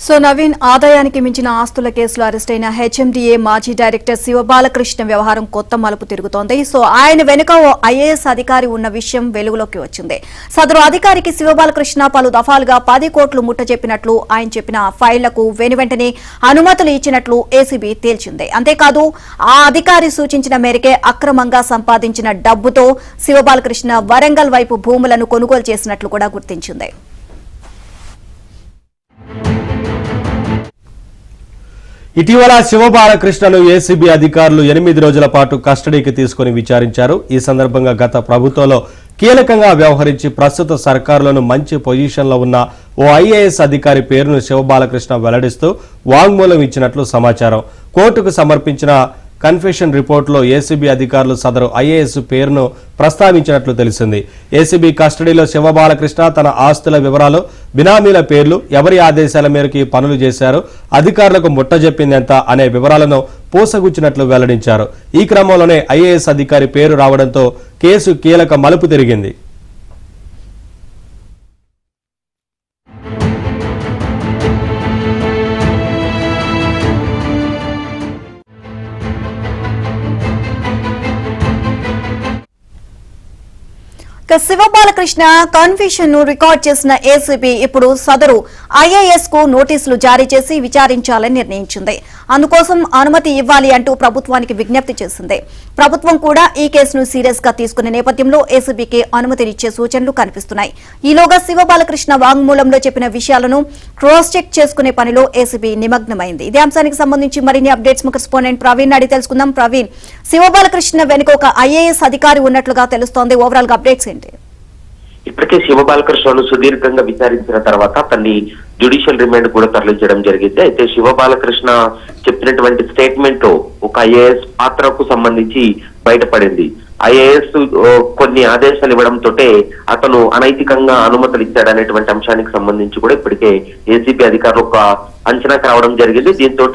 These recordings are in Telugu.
సో నవీన్ ఆదాయానికి మించిన ఆస్తుల కేసులో అరెస్ట్ అయిన హెచ్ఎండిఏ మాజీ డైరెక్టర్ శివబాలకృష్ణ వ్యవహారం కొత్త మలుపు తిరుగుతోంది. సో ఆయన వెనుక ఓ ఐఏఎస్ అధికారి ఉన్న విషయం వెలుగులోకి వచ్చింది. సదరు అధికారికి శివబాలకృష్ణ పలు దఫాలుగా 10 కోట్లు ముట్టజెప్పినట్లు ఆయన చెప్పిన ఫైళ్లకు వెనువెంటనే అనుమతులు ఇచ్చినట్లు ఏసీబీ తేల్చింది. అంతేకాదు ఆ అధికారి సూచించిన మేరకే అక్రమంగా సంపాదించిన డబ్బుతో శివబాలకృష్ణ వరంగల్ వైపు భూములను కొనుగోలు చేసినట్లు కూడా గుర్తించింది. ఇటీవల శివబాలకృష్ణను ఏసీబీ అధికారులు 8 రోజుల పాటు కస్టడీకి తీసుకుని విచారించారు. ఈ సందర్భంగా గత ప్రభుత్వంలో కీలకంగా వ్యవహరించి ప్రస్తుత సర్కారులోను మంచి పొజిషన్లో ఉన్న ఓ ఐఏఎస్ అధికారి పేరును శివబాలకృష్ణ వెల్లడిస్తూ వాంగ్మూలం ఇచ్చినట్లు సమాచారం. కోర్టుకు సమర్పించిన కన్ఫెషన్ రిపోర్టులో ఏసీబీ అధికారులు సదరు ఐఏఎస్ పేరును ప్రస్తావించినట్లు తెలిసింది. ఏసీబీ కస్టడీలో శివబాలకృష్ణ తన ఆస్తుల వివరాలు, బినామీల పేర్లు, ఎవరి ఆదేశాల మేరకు ఈ పనులు చేశారు, అధికారులకు ముట్టజెప్పిందెంత అనే వివరాలను పూసగుచ్చినట్లు వెల్లడించారు. ఈ క్రమంలోనే ఐఏఎస్ అధికారి పేరు రావడంతో కేసు కీలక మలుపు తిరిగింది. శివబాలకృష్ణ కన్ఫెషన్ ను రికార్డ్ చేసిన ఏసీబీ ఇప్పుడు సదరు ఐఏఎస్ కు నోటీసులు జారీ చేసి విచారించాలని నిర్ణయించింది. అందుకోసం అనుమతి ఇవ్వాలి అంటూ ప్రభుత్వానికి విజ్ఞప్తి చేసింది. ప్రభుత్వం కూడా ఈ కేసును సీరియస్ గా తీసుకునే నేపథ్యంలో ఏసీబీకి అనుమతినిచ్చే సూచనలు కనిపిస్తున్నాయి. ఈలోగా శివబాలకృష్ణ వాంగ్మూలంలో చెప్పిన విషయాలను క్రాస్ చెక్ చేసుకునే పనిలో ఏసీబీ నిమగ్నమైంది. ఇదే అంశానికి సంబంధించి మరిన్ని అప్డేట్స్ మా కరెస్పాండెంట్ ప్రవీణ్ అడిగి తెలుసుకుందాం. ప్రవీణ్, శివబాలకృష్ణ వెనుక ఒక ఐఏఎస్ అధికారి ఉన్నట్లుగా తెలుస్తోంది. ఓవరాల్ గా అప్డేట్స్ ఏంటి? ఇప్పటికే శివబాలకృష్ణను సుదీర్ఘంగా విచారించిన తర్వాత తన్ని జ్యుడిషియల్ రిమాండ్ కూడా తరలించడం జరిగింది. అయితే శివబాలకృష్ణ చెప్పినటువంటి స్టేట్మెంట్ ఒక ఐఏఎస్ పాత్రకు సంబంధించి బయటపడింది. ఐఏఎస్ కొన్ని ఆదేశాలు ఇవ్వడంతో అతను అనైతికంగా అనుమతులు ఇచ్చాడనేటువంటి అంశానికి సంబంధించి కూడా ఇప్పటికే ఏసీబీ అధికారులు ఒక అంచనాకు రావడం జరిగింది. దీంతో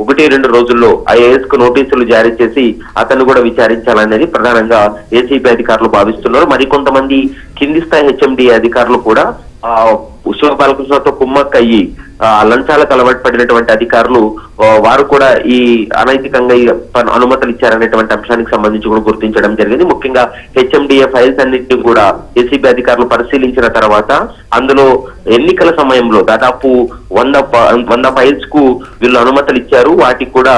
1-2 రోజుల్లో ఐఏఎస్ కు నోటీసులు జారీ చేసి అతను కూడా విచారించాలనేది ప్రధానంగా ఏసీబీ అధికారులు భావిస్తున్నారు. మరికొంతమంది కింది స్థాయి హెచ్ఎండి అధికారులు కూడా శివబాలకృష్ణతో కుమ్మక్కయ్యి లంచాలకు అలవాటు పడినటువంటి అధికారులు వారు కూడా ఈ అనైతికంగా అనుమతులు ఇచ్చారనేటువంటి అంశానికి సంబంధించి కూడా గుర్తించడం జరిగింది. ముఖ్యంగా హెచ్ఎండిఏ ఫైల్స్ అన్నింటినీ కూడా ఏసీబీ అధికారులు పరిశీలించిన తర్వాత అందులో ఎన్నికల సమయంలో దాదాపు 100 ఫైల్స్ కు వీళ్ళు అనుమతులు ఇచ్చారు. వాటికి కూడా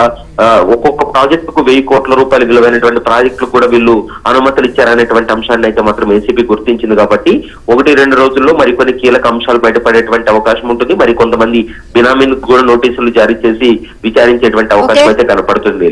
ఒక్కొక్క ప్రాజెక్టు కు 1000 కోట్ల రూపాయలు విలువైనటువంటి ప్రాజెక్టులు కూడా వీళ్ళు అనుమతులు ఇచ్చారనేటువంటి అంశాన్ని అయితే మాత్రం ఏసీబీ గుర్తించింది. కాబట్టి 1-2 రోజుల్లో మరికొన్ని కీలక అంశాలు బయటపడేటువంటి అవకాశం ఉంటుంది. మరి కొంతమంది బినామీలకు కూడా నోటీసులు జారీ చేసి విచారించేటువంటి అవకాశం అయితే కనపడుతుంది.